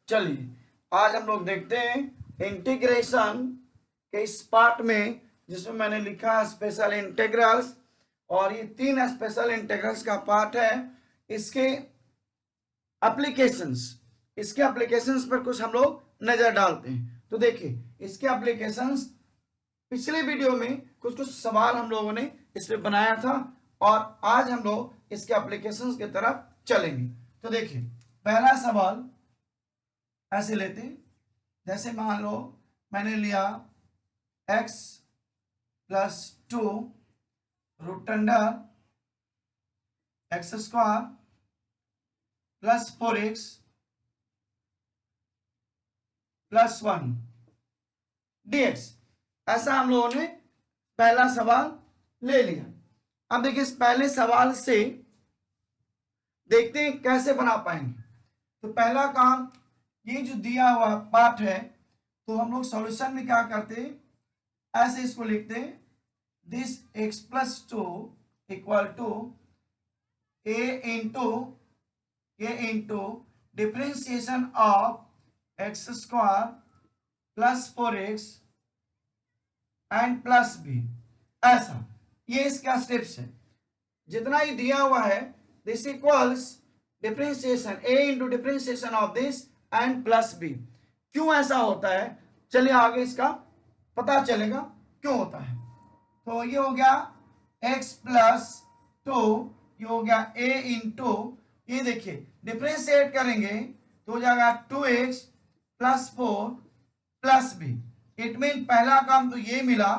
चलिए आज हम लोग देखते हैं इंटीग्रेशन के इस पार्ट में जिसमें मैंने लिखा स्पेशल इंटीग्रल्स, और ये 3 स्पेशल इंटीग्रल्स का पार्ट है। इसके एप्लीकेशंस पर कुछ हम लोग नजर डालते हैं। तो देखिए इसके एप्लीकेशंस, पिछले वीडियो में कुछ सवाल हम लोगों ने इस पे बनाया था और आज हम लोग इसके एप्लीकेशंस की तरफ चलेंगे। तो देखिए पहला सवाल ऐसे लेते हैं, जैसे मान लो मैंने लिया x plus 2 root under x square plus 4x plus 1 dx। ऐसा हम लोगों ने पहला सवाल ले लिया। अब देखिए इस पहले सवाल से देखते हैं कैसे बना पाएंगे। तो पहला काम, ये जो दिया हुआ पार्ट है तो हम लोग सॉल्यूशन में क्या करते हैं, ऐसे इसको लिखते हैं, this x plus 2 equal to a into differentiation of x square plus 4x and plus b। ऐसा ये इसका स्टेप्स है। जितना ही दिया हुआ है this equals differentiation a into differentiation of this and plus b। क्यों ऐसा होता है, चलिए आगे इसका पता चलेगा क्यों होता है। तो ये हो गया x प्लस 2, ये हो गया a इंटू, ये देखिए डिफरेंशिएट करेंगे तो हो जाएगा 2x plus 4 plus b। It mean पहला काम तो ये मिला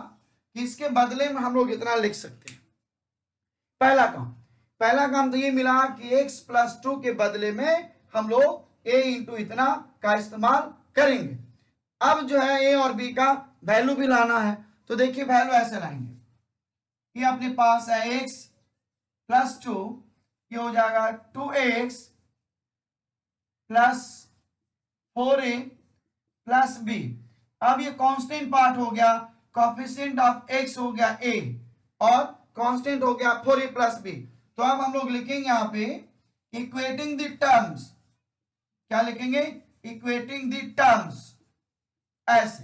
कि इसके बदले में हम लोग इतना लिख सकते हैं। पहला काम तो ये मिला कि x प्लस 2 के बदले में हम लोग a इंटू इतना का इस्तेमाल करेंगे। अब जो है a और b का वैल्यू भी लाना है। तो देखिए वैल्यू ऐसे लाएंगे, ये अपने पास है x प्लस 2, ये हो जाएगा 2x plus 4a plus b। अब ये कांस्टेंट पार्ट हो गया, कोएफिशिएंट ऑफ x हो गया a और कांस्टेंट हो गया 4a प्लस b। तो अब हम लोग लिखेंगे यहां पे इक्वेटिंग द टर्म्स। क्या लिखेंगे, इक्वेटिंग द टर्म्स। ऐसे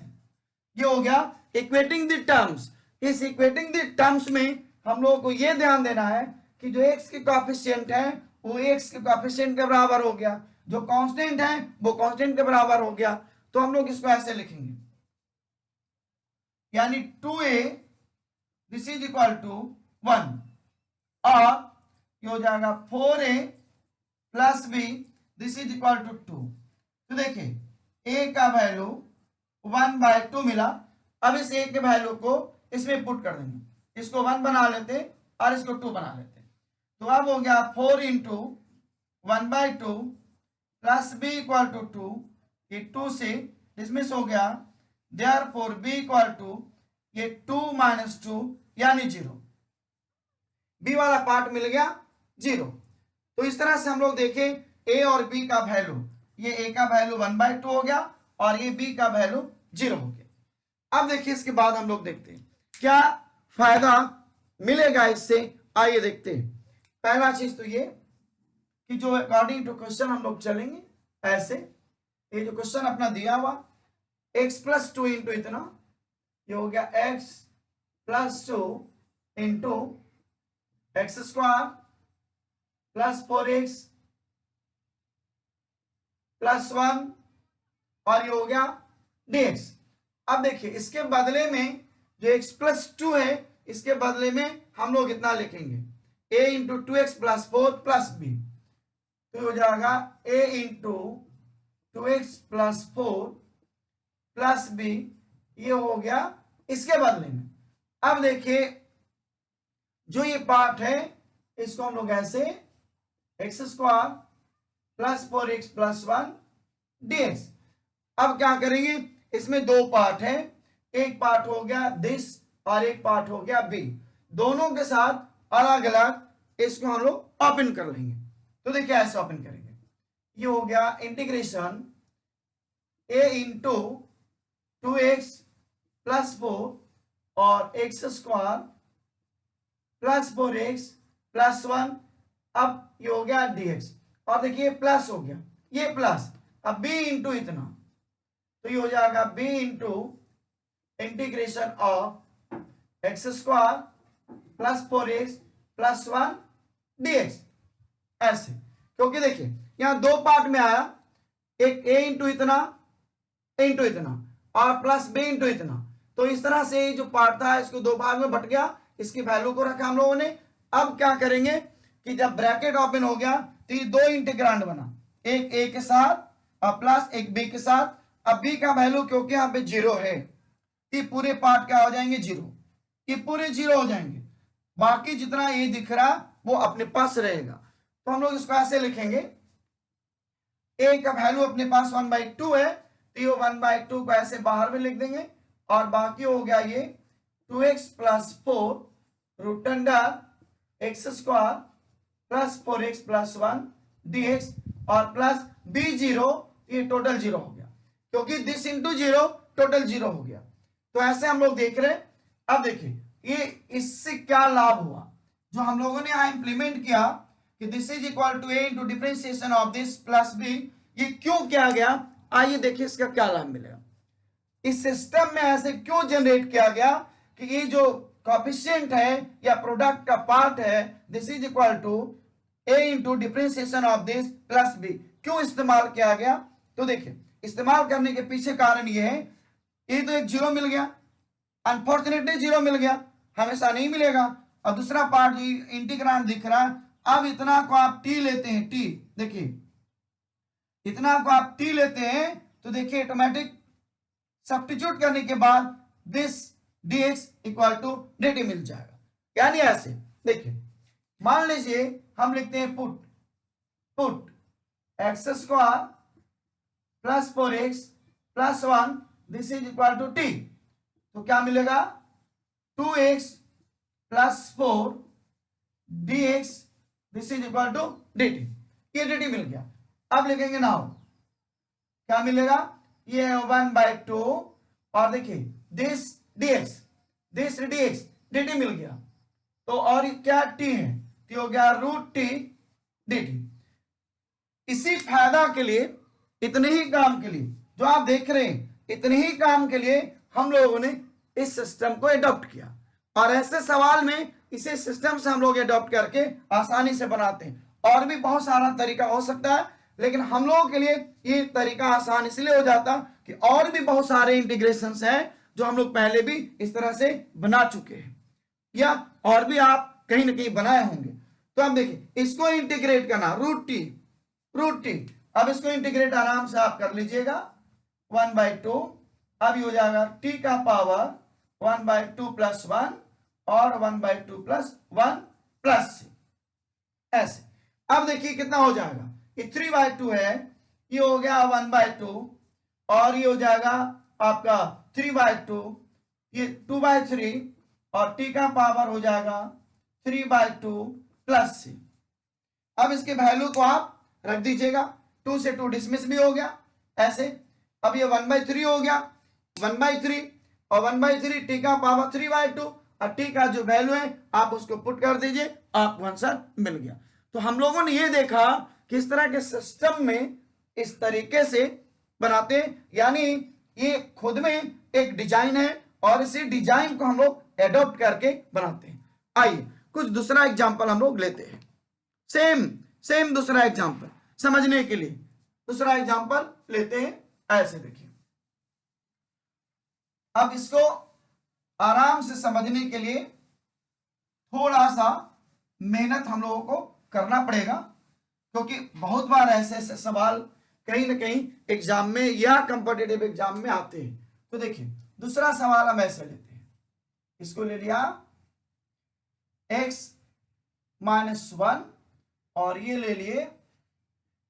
ये हो गया इक्वेटिंग द टर्म्स। इस इक्वेटिंग द टर्म्स में हम लोगों को ये ध्यान देना है कि जो x के कोएफिशिएंट है वो x के कोएफिशिएंट के बराबर हो गया, जो कांस्टेंट है वो कांस्टेंट के बराबर हो गया। तो हम लोग इसको ऐसे लिखेंगे, यानी 2a this is equal to 1 और ये हो जाएगा 4a plus b this is equal to 2। तो देखिए a का वैल्यू 1/2 मिला। अब इस a के वैल्यू को इसमें पुट कर देंगे, इसको 1 बना लेते और इसको 2 बना लेते। तो अब हो गया 4 into 1/2 plus b equal to 2, ये 2 से डिसमिस हो गया, देयरफॉर b इक्वल टू ये 2 माइनस 2 यानी 0। b वाला पार्ट मिल गया 0। तो इस तरह से हम लोग देखें a और b का वैल्यू, ये a का वैल्यू 1/2 हो गया और ये b का वैल्यू 0 हो गया। अब देखिए इसके बाद हम लोग देखते हैं क्या फायदा मिलेगा इससे। आइए देखते हैं। पहला चीज तो ये कि जो अकॉर्डिंग टू क्वेश्चन हम लोग चलेंगे ऐसे, ये जो क्वेश्चन अपना दिया हुआ x प्लस 2 इंटू इतना, ये हो गया x plus 2 into x square plus 4x plus 1 और ये हो गया dx। अब देखिए इसके बदले में जो x प्लस 2 है इसके बदले में हम लोग इतना लिखेंगे a into 2x plus 4 plus b। तो हो जाएगा a into 2x plus 4 plus b, ये हो गया इसके बदले में। अब देखिए जो ये पार्ट है इसको हम लोग ऐसे x square plus 4x plus 1 dx। अब क्या करेंगे, इसमें दो पार्ट है, एक पार्ट हो गया दिस और एक पार्ट हो गया b, दोनों के साथ अलग अलग इसको हम लोग ओपन कर लेंगे। तो देखिए ऐसे ओपन करेंगे, ये हो गया integration a into 2x plus 4 और x square plus 4x plus 1, अब ये हो गया dx। और देखिए प्लस हो गया, ये प्लस अब बी इंटू इतना, तो ये हो जाएगा B into integration of x square plus 4x plus 1 dx, ऐसे। क्योंकि देखिए यहां दो पार्ट में आया, एक a इंटू इतना और प्लस b इंटू इतना, तो इस तरह से जो पार्ट था इसको दो भाग में बट गया, इसकी वैल्यू को रखा हम लोगों ने। अब क्या करेंगे कि जब ब्रैकेट ओपन हो गया तो ये दो इंटीग्रांड बना, एक a के साथ और प्लस एक b के साथ। अब b का वैल्यू क्योंकि यहाँ पे जीरो है, ये पूरे पार्ट क्या हो जाएंगे, जीरो, ये पूरे जीरो हो जाएंगे, बाकी जितना ये दिख रहा वो अपने पास रहेगा। तो हम लोग इसको ऐसे लिखेंगे, a का वैल्यू अपने पास 1/2 है, तो ये 1/2 को ऐसे बाहर में लिख देंगे, और बाकी हो गया ये 2x plus 4 root under x square plus 4x plus 1 dx और प्लस b जीरो, ये टोटल जीरो हो गया, क्योंकि this into zero total zero हो गया। तो ऐसे हम लोग देख रहे हैं। अब देखिए ये इससे क्या लाभ हुआ, जो हम लोगों ने यहां इंप्लीमेंट किया कि this is equal to a into differentiation of this plus b, ये क्यों किया गया, आइए देखिए इसका क्या लाभ मिलेगा। इस सिस्टम में ऐसे क्यों जनरेट किया गया कि ये जो कोएफिशिएंट है या प्रोडक्ट का पार्ट है, this is equal to a into differentiation of this plus b, क्यों इस्तेमाल किया गया। तो देखिए इस्तेमाल करने के पीछे कारण ये है, ये तो एक जीरो मिल गया, अनफॉर्चुनेटली जीरो मिल गया, हमेशा नहीं मिलेगा। और दूसरा पार्ट जो इंटीग्रांड दिख रहा है, अब इतना को आप t लेते हैं, t देखिए इतना को आप t लेते हैं, तो देखिए ऑटोमेटिक सब्स्टिट्यूट करने के बाद this dx equal to dt मिल जाएगा। यानी ऐसे देखिए, मान लीजिए हम लिखते हैं put x square plus 4x plus 1 this is equal to t, तो क्या मिलेगा 2x plus 4 dx this is equal to dt, ये dt मिल गया। अब लिखेंगे नाउ क्या मिलेगा, ये 1/2 और देखिए दिस dx dt मिल गया, तो और क्या t है, t हो गया रूट t dt। इसी फायदा के लिए, इतने ही काम के लिए जो आप देख रहे हैं, इतने ही काम के लिए हम लोगों ने इस सिस्टम को अडॉप्ट किया, और ऐसे सवाल में इसे सिस्टम से हम लोग अडॉप्ट करके आसानी से बनाते हैं। और भी बहुत सारा तरीका हो सकता है, लेकिन हम लोगों के लिए ये तरीका आसान इसलिए हो जाता कि और भी बहुत सारे इंटीग्रेशंस हैं जो हम लोग पहले भी इस तरह से बना चुके हैं, या और भी आप कहीं ना कहीं बनाए होंगे। तो अब देखिए इसको इंटीग्रेट करना, रूट टी, अब इसको इंटीग्रेट आराम से आप कर लीजिएगा 1/2, अब ये हो जाएगा t का पावर 1/2 प्लस 1 और 1/2 प्लस 1 प्लस ऐसे। अब देखिए कितना हो जाएगा, ये 3/2 है, ये हो गया 1/2 और ये हो जाएगा आपका 3/2, ये 2/3 और t का पावर हो जाएगा 3/2 प्लस c। अब इसके वैल्यू को आप रख दीजिएगा, 2 से 2 डिसमिस भी हो गया ऐसे। अब ये 1/3 हो गया, 1/3 और 1/3 t का पावर 3/2 और t का जो वैल्यू है आप उसको पुट कर दीजिए, आपको आंसर मिल गया। तो हम लोगों ने ये देखा कि इस तरह के सिस्टम में इस तरीके से बनाते हैं, यानी ये खुद में एक डिजाइन है और इसी डिजाइन को हम लोग एडॉप्ट करके बनाते हैं। आइए कुछ दूसरा एग्जांपल हम लोग लेते हैं, सेम दूसरा एग्जांपल समझने के लिए दूसरा एग्जांपल लेते हैं। ऐसे देखिए, अब इसको आराम से समझने के लिए थोड़ा सा मेहनत हम लोगों को करना पड़ेगा, क्योंकि बहुत बार ऐसे ऐसे सवाल कहीं ना कहीं एग्जाम में या कॉम्पिटिटिव एग्जाम में आते हैं। तो देखिए दूसरा सवाल हम ऐसे लेते हैं, इसको ले लिया x-1 और ये ले लिए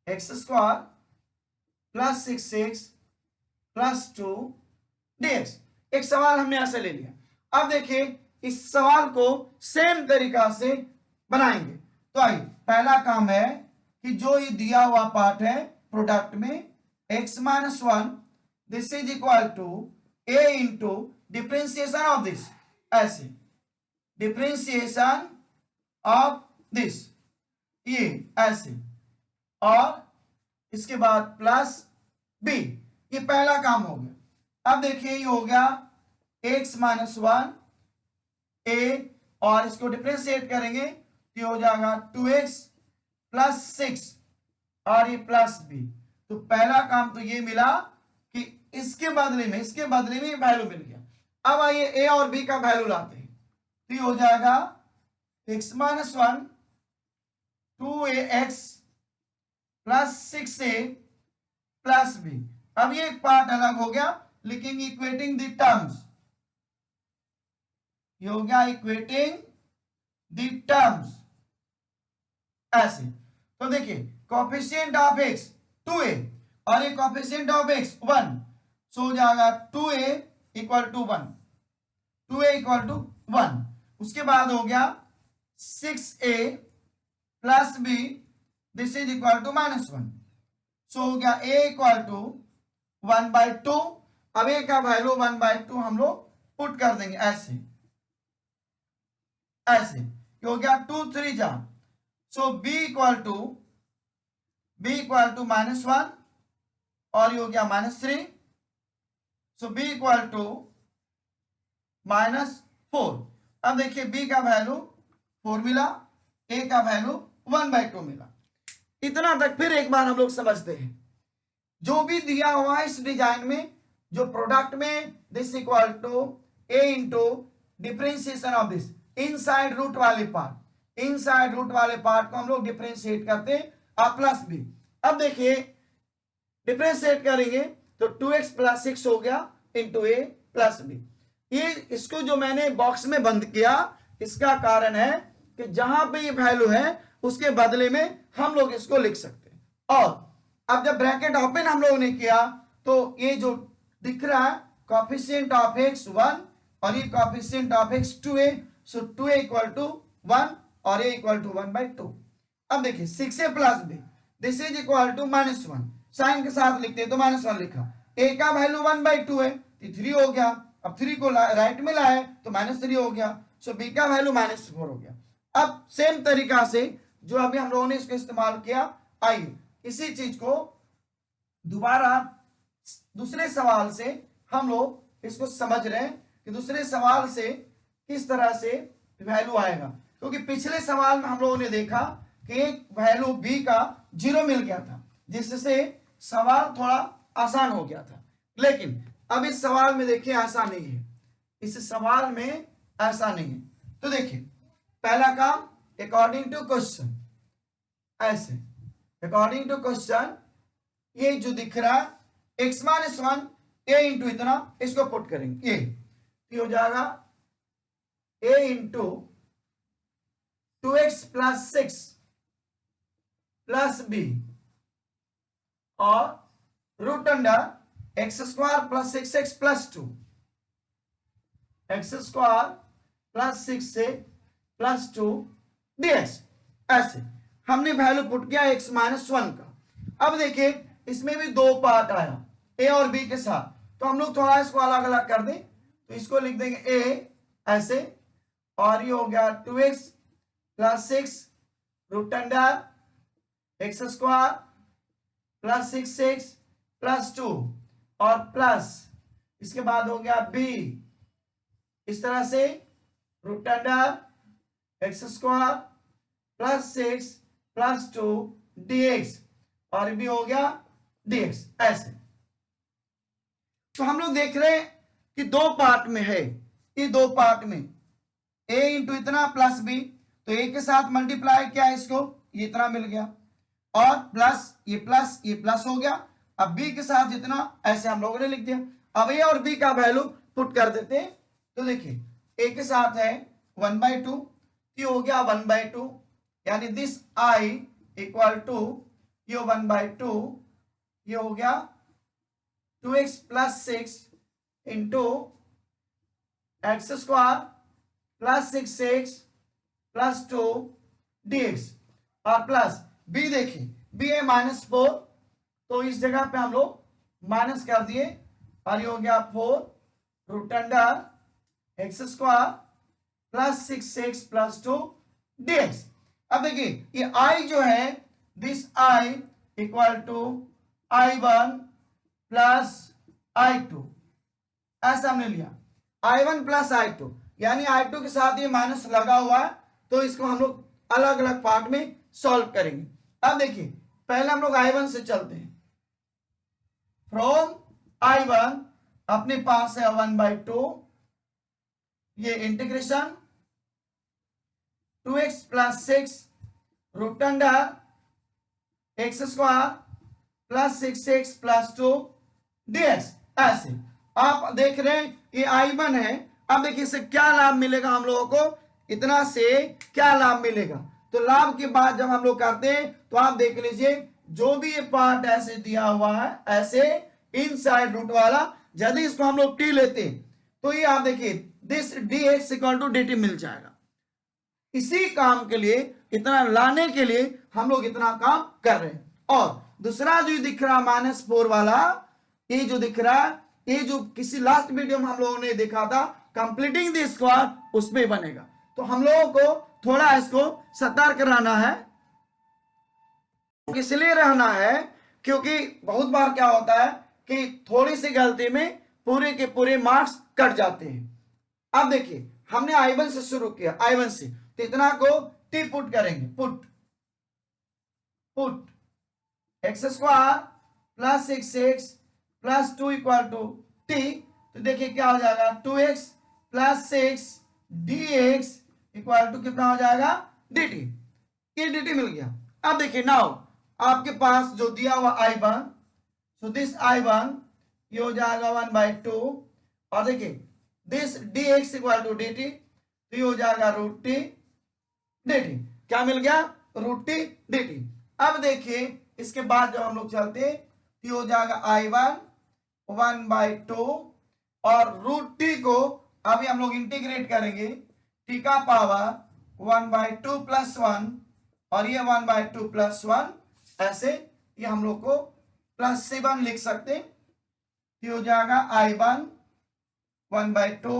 x² plus 6x plus 2 dx। एक सवाल हमने ऐसे ले लिया। अब देखिए इस सवाल को सेम तरीका से बनाएंगे। तो आइए, पहला काम है कि जो ये दिया हुआ पार्ट है प्रोडक्ट में x-1 this is equal to a into differentiation of this, ऐसे डिफरेंशिएशन ऑफ दिस, ये ऐसे, और इसके बाद प्लस बी, ये पहला काम हो गया। अब देखिए ये हो गया x माइनस 1 ए, और इसको डिफरेंशिएट करेंगे तो ये हो जाएगा 2x प्लस 6 और ये प्लस बी। तो पहला काम तो ये मिला कि इसके बदले में ये वैल्यू मिल गया। अब आइए ए और बी का वैल्यू लाते हैं, तो ये हो जाएगा x minus 1 2ax plus 6a plus b. अब ये एक पार्ट अलग हो गया, लेकिन इक्वेटिंग द टर्म्स, ये हो गया इक्वेटिंग द टर्म्स ऐसे। तो देखिए कोफिशिएंट ऑफ x 2a और ये कोफिशिएंट ऑफ x 1, सो हो जाएगा 2a equal to 1, 2a equal to 1। उसके बाद हो गया 6a plus b, this is equal to -1, so हो गया a इक्वल टू 1/2। अब a का वैल्यू 1/2 हम लोग पुट कर देंगे ऐसे ऐसे, ये हो गया 2 3 जा, सो b इक्वल टू -1 और ये हो गया -3, सो b इक्वल टू -4। अब देखिए b का वैल्यू 4 मिला, a का वैल्यू 1/2 मिला। इतना तक फिर एक बार हम लोग समझते हैं, जो भी दिया हुआ है इस डिजाइन में, जो प्रोडक्ट में this equal to a into differentiation of this inside root वाले पार्ट को हम लोग डिफरेंशिएट करते हैं प्लस बी। अब देखिए डिफरेंशिएट करेंगे तो 2x प्लस 6 हो गया इंटू a प्लस बी। ये इसको जो मैंने बॉक्स में बंद किया, इसका कारण है कि जहां पे ये वैल्यू है उसके बदले में हम लोग इसको लिख सकते हैं। और अब जब ब्रैकेट ओपन हम लोगों ने किया तो ये जो दिख रहा है कोफिशिएंट ऑफ x 1 और ये coefficient of x 2a, so 2a equal to 1 और a इक्वल टू 1/2। अब देखिए 6a plus b, this is equal to -1, sign के साथ लिखते हैं तो -1 लिखा, a का वैल्यू 1/2 है तो 3 हो गया। अब 3 को राइट में लाए तो -3 हो गया, सो b का वैल्यू -4 हो गया। अब सेम तरीका से जो अभी हम लोगों ने इसको इस्तेमाल किया, आइए इसी चीज को दोबारा दूसरे सवाल से हम लोग इसको समझ रहे हैं कि दूसरे सवाल से किस तरह से वैल्यू आएगा, क्योंकि पिछले सवाल में हम लोगों ने देखा कि एक वैल्यू b का 0 मिल गया था, जिससे सवाल थोड़ा आसान हो गया था। लेकिन अब इस सवाल में देखिए ऐसा नहीं है, इस सवाल में ऐसा नहीं है। तो देखिए पहला काम अकॉर्डिंग टू क्वेश्चन, ऐसे अकॉर्डिंग टू क्वेश्चन ये जो दिख रहा है x माइनस 1 a इंटू इतना, इसको पुट करेंगे, ये हो जाएगा a into 2x plus 6 plus b और root under x square plus 6x plus 2, x square plus 6 plus 2 dx। ऐसे हमने वैल्यू पुट किया x माइनस 1 का। अब देखिए इसमें भी दो पार्ट आया a और b के साथ, तो हम लोग थोड़ा इसको अलग अलग कर दें, तो इसको लिख देंगे a ऐसे, और ये हो गया 2x plus 6 root under x square plus 6x plus 2 और प्लस इसके बाद हो गया b इस तरह से root under x square plus 6 plus 2 dx और भी हो गया dx ऐसे। तो हम लोग देख रहे हैं कि दो पार्ट में है, ये दो पार्ट में a इंटू इतना प्लस b, तो a के साथ मल्टीप्लाई किया इसको, ये इतना मिल गया, और प्लस ये प्लस हो गया। अब b के साथ इतना ऐसे हम लोगों ने लिख दिया। अब a और b का वैल्यू पुट कर देते हैं, तो देखिए a के साथ है 1/2, ये हो गया 1/2, यानी दिस i इक्वल टू ये 1/2, ये हो गया 2x plus 6 into x square plus 6x plus 2 dx और प्लस b, देखिए b है -4, तो इस जगह पे हम लोग माइनस कर दिए और ये हो गया 4 root under x square plus 6x plus 2 dx। अब देखिए ये i जो है, this i equal to i1 plus I2, ऐसा हमने लिया I1 प्लस I2, यानी I2 के साथ ये माइनस लगा हुआ है, तो इसको हम लोग अलग अलग पार्ट में सॉल्व करेंगे। अब देखिए पहले हम लोग I1 से चलते हैं। फ्रॉम I1 अपने पास है 1/2, ये integration 2x plus 6 root under x square plus 6x plus 2 dx। ऐसे आप देख रहे हैं ये I1 है। अब देखिए इससे क्या लाभ मिलेगा हम लोगों को, इतना से क्या लाभ मिलेगा। तो लाभ की बात जब हम लोग करते हैं तो आप देख लीजिए जो भी ये पार्ट ऐसे दिया हुआ है ऐसे इनसाइड रूट वाला, यदि इसको हम लोग t लेते हैं तो ये आप देखिए this dx equal to dt मिल जाएगा। इसी काम के लिए, इतना लाने के लिए हम लोग इतना काम कर रहे हैं। और दूसरा जो दिख रहा -4 वाला, ये जो दिख रहा है, ये जो किसी लास्ट वीडियो में हम लोगों ने देखा था कंप्लीटिंग द स्क्वायर, उसमें बनेगा। तो हम लोगों को थोड़ा इसको सतर्क रहना है। इसलिए रहना है क्योंकि बहुत बार क्या होता है कि थोड़ी सी गलती में पूरे के पूरे मार्क्स कट जाते हैं। अब देखिए हमने I1 से शुरू किया, I1 से, तो इतना को टी पुट करेंगे, put x square plus 6x plus 2 equal to t. तो देखिए क्या हो जाएगा 2x plus 6 dx equal to कितना हो जाएगा dt। ये dt मिल गया। अब देखिए नाउ आपके पास जो दिया हुआ I1, सो दिस I1 ये हो जाएगा 1/2, और देखिए this dx equal to dt, तो ये हो जाएगा रूट टी dt। क्या मिल गया रूट टी dt। अब देखिए इसके बाद जब हम लोग चलते हैं तो ये हो जाएगा I1 1/2, और रूट टी को अभी हम लोग इंटीग्रेट करेंगे, टी का पावर 1/2 प्लस 1, और ये 1/2 प्लस 1, ऐसे ये हम लोग को प्लस 7 लिख सकते हैं। ये हो जाएगा I1 1/2,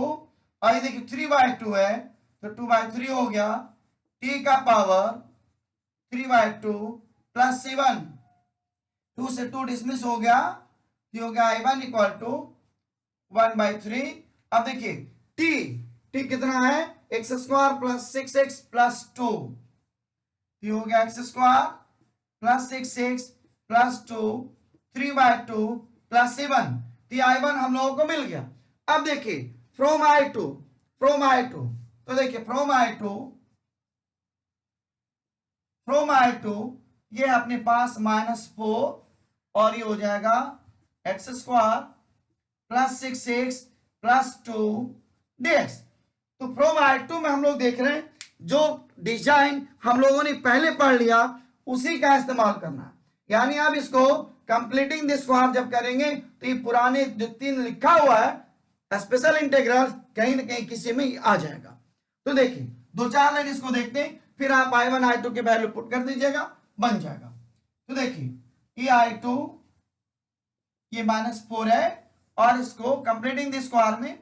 और ये देखिए 3/2 है तो 2/3 हो गया, टी का पावर 3/2 प्लस 7, 2 से 2 डिसमिस हो गया, ये हो गया I1 इक्वल टू 1/3। अब देखिए टी कितना है x square plus 6x plus 2, ये हो गया x square plus 6x plus 2 3/2 plus 7। तो I1 हम लोगों को मिल गया। अब देखिए फ्रॉम I2, तो देखिए फ्रॉम I2 ये अपने पास -4, और ये हो जाएगा x square plus 6x plus 2 dx। तो फ्रॉम I2 में हम लोग देख रहे हैं जो डिजाइन हम लोगों ने पहले पढ़ लिया उसी का इस्तेमाल करना है। यानी अब इसको कंप्लीटिंग द स्क्वायर जब करेंगे तो ये पुराने जो 3 लिखा हुआ है स्पेशल इंटीग्रल कहीं ना कहीं किसी में आ जाएगा। तो देखिए 2-4 लाइन इसको देखते हैं, फिर आप I1 I2 के वैल्यू पुट कर दीजिएगा, बन जाएगा। तो देखिए ये I2 ये -4 है, और इसको कंप्लीटिंग द स्क्वायर में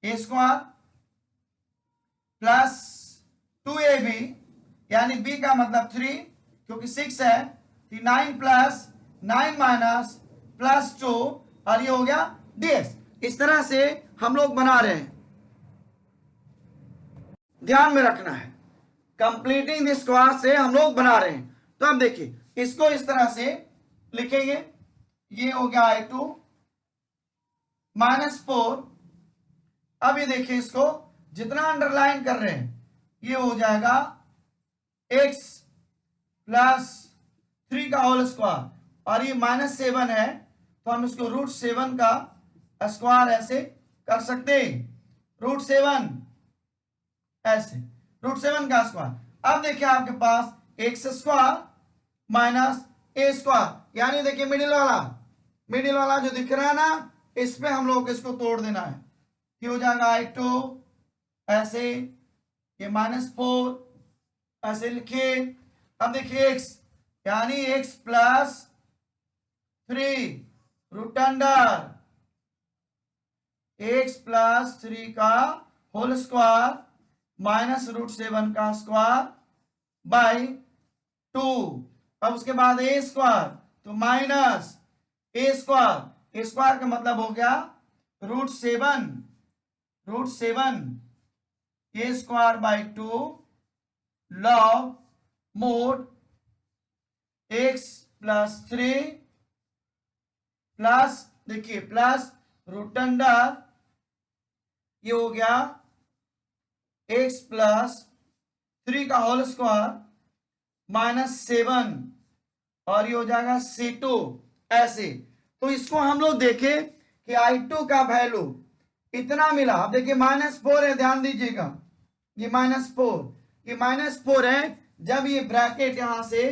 a स्क्वायर प्लस 2ab, यानी b का मतलब 3 क्योंकि 6 है, 9 प्लस 9 माइनस प्लस 2, और ये हो गया dx। इस तरह से हम लोग बना रहे हैं, ध्यान में रखना है। कंप्लीटिंग द स्क्वायर से हम लोग बना रहे हैं। तो अब देखिए इसको इस तरह से लिखेंगे, ये हो गया I2 -4। अब ये देखिए इसको जितना अंडरलाइन कर रहे हैं ये हो जाएगा x प्लस 3 का होल स्क्वायर, और ये -7 है तो हम इसको √7 का स्क्वायर ऐसे कर सकते हैं, √7 ऐसे, √7 का स्क्वायर। अब देखिए आपके पास x square minus a square, यानी देखिए मिडिल वाला जो दिख रहा है ना, इस पे हम लोग इसको तोड़ देना है। ये हो जाएगा I2 ऐसे, ये -4 ऐसे लिखिए। अब देखिए x यानी x plus 3 root under x plus 3 का होल स्क्वायर माइनस √7 का स्क्वायर बाई 2। अब उसके बाद a स्क्वायर, तो माइनस ए स्क्वायर का मतलब हो गया root seven a square by 2 log mod x plus 3 plus देखिए प्लस रूट अंडर ये हो गया एक्स प्लस 3 का होल स्क्वायर माइनस 7 और ये हो जाएगा C2 ऐसे। तो इसको हम लोग देखें कि I2 का वैल्यू इतना मिला। अब देखिए -4 है, ध्यान दीजिएगा ये -4 है। जब ये ब्रैकेट यहां से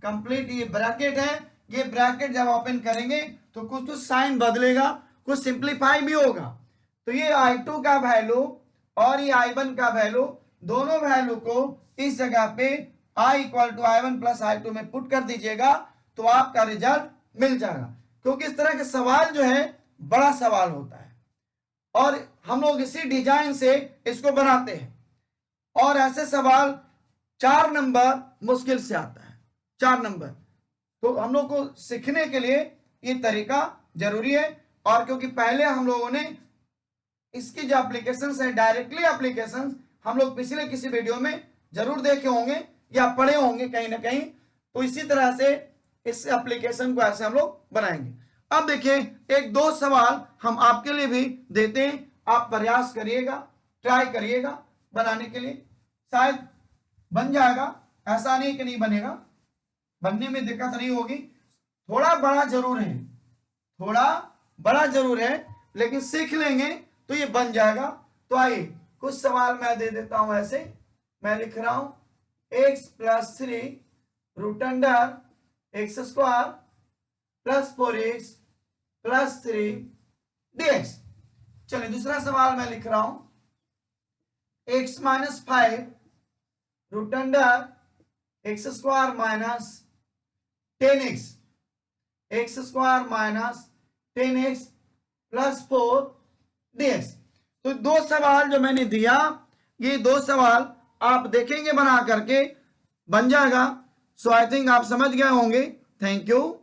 कंप्लीट ये ब्रैकेट है, ये ब्रैकेट जब ओपन करेंगे तो कुछ तो साइन बदलेगा, कुछ सिंप्लीफाई भी होगा। तो ये I2 का वैल्यू और ये I1 का वैल्यू, दोनों वैल्यू को इस जगह पे I = I1 + I2 में पुट कर दीजिएगा तो आपका रिजल्ट मिल जाएगा। क्योंकि इस तरह के सवाल जो है बड़ा सवाल होता है और हम लोग इसी डिजाइन से इसको बनाते हैं और ऐसे सवाल 4 नंबर मुश्किल से आता है, 4 नंबर। तो हम लोग को सीखने के लिए ये तरीका जरूरी है। और क्योंकि पहले हम लोगों ने इसकी जो एप्लीकेशंस है, डायरेक्टली एप्लीकेशंस हम लोग पिछले किसी वीडियो में जरूर देखे होंगे या पढ़े होंगे कहीं ना कहीं, तो इसी तरह से इस एप्लीकेशन को ऐसे हम लोग बनाएंगे। अब देखिए एक दो सवाल हम आपके लिए भी देते हैं, आप प्रयास करिएगा, ट्राई करिएगा बनाने के लिए, शायद बन जाएगा। ऐसा नहीं कि नहीं बनेगा, बनने में दिक्कत नहीं होगी। थोड़ा बड़ा जरूर है लेकिन सीख लेंगे तो ये बन जाएगा। तो आइए कुछ सवाल मैं दे देता हूं। ऐसे मैं लिख रहा हूं x + 3 root under x² + 4x + 3 dx। चलिए दूसरा सवाल मैं लिख रहा हूं x - 5 root under x² - 10x x² - 10x + 4 dx। तो दो सवाल जो मैंने दिया, ये दो सवाल आप देखेंगे बना करके बन जाएगा। सो आई थिंक आप समझ गए होंगे। Thank you.